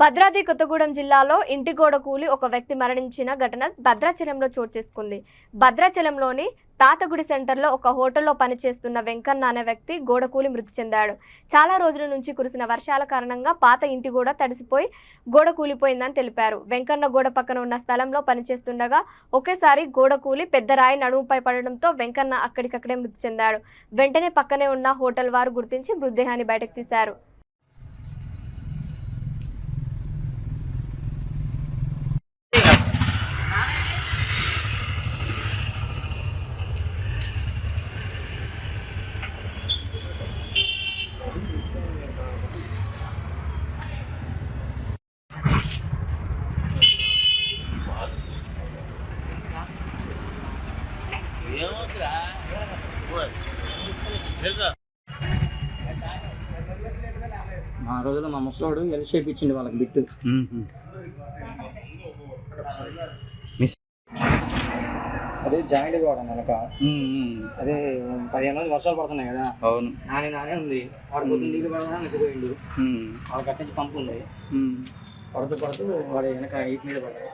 భద్రాద్రి కొత్తగూడెం జిల్లాలో ఇంటి గోడ కూలి ఒక వ్యక్తి మరణించిన ఘటన భద్రాచలంలో చోటు చేసుకుంది. భద్రాచలంలోని తాతగుడి సెంటర్లో ఒక హోటల్లో పనిచేస్తున్న వెంకన్న అనే వ్యక్తి గోడ కూలి మృతి చెందాడు. చాలా రోజుల నుంచి కురిసిన వర్షాల కారణంగా పాత ఇంటి గోడ తడిసిపోయి గోడ కూలిపోయిందని తెలిపారు. వెంకన్న గోడ పక్కన ఉన్న స్థలంలో పనిచేస్తుండగా ఒకేసారి గోడ కూలి పెద్ద రాయి నడుముపై పడడంతో వెంకన్న అక్కడికక్కడే మృతి చెందాడు. వెంటనే పక్కనే ఉన్న హోటల్ వారు గుర్తించి మృతదేహాన్ని బయటకు తీశారు. మా రోజుల్లో మా ముసలోడు ఎల్ షేప్ ఇచ్చింది వాళ్ళకి బిట్టు. అదే జాయింట్ కూడా నెలక అదే 15 రోజులు వర్షాలు పడుతున్నాయి కదా. అవును, నానే ఉంది. వాడు పొద్దున్న నీళ్ళు పడదా నిద్రపోయిండు. వాళ్ళకి అట్టించి పంపు ఉంది. పడుతూ వాడు వెనక ఈట్ మీద పడ్డాడు.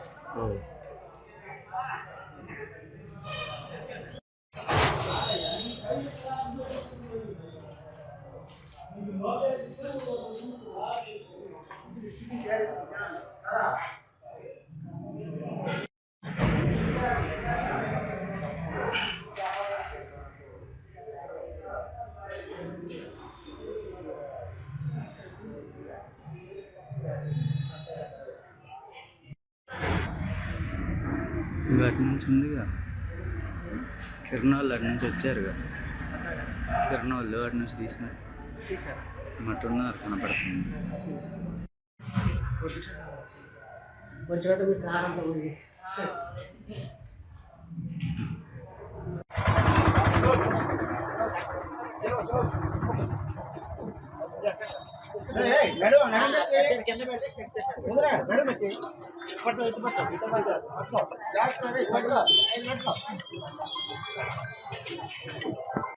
అటు నుంచి ఉందిగా కిరణ్ వాళ్ళు అటు నుంచి వచ్చారుగా. కిరణ్ వాళ్ళు అటు నుంచి తీసినారు మట్టున్నారు కనపడుతుంది.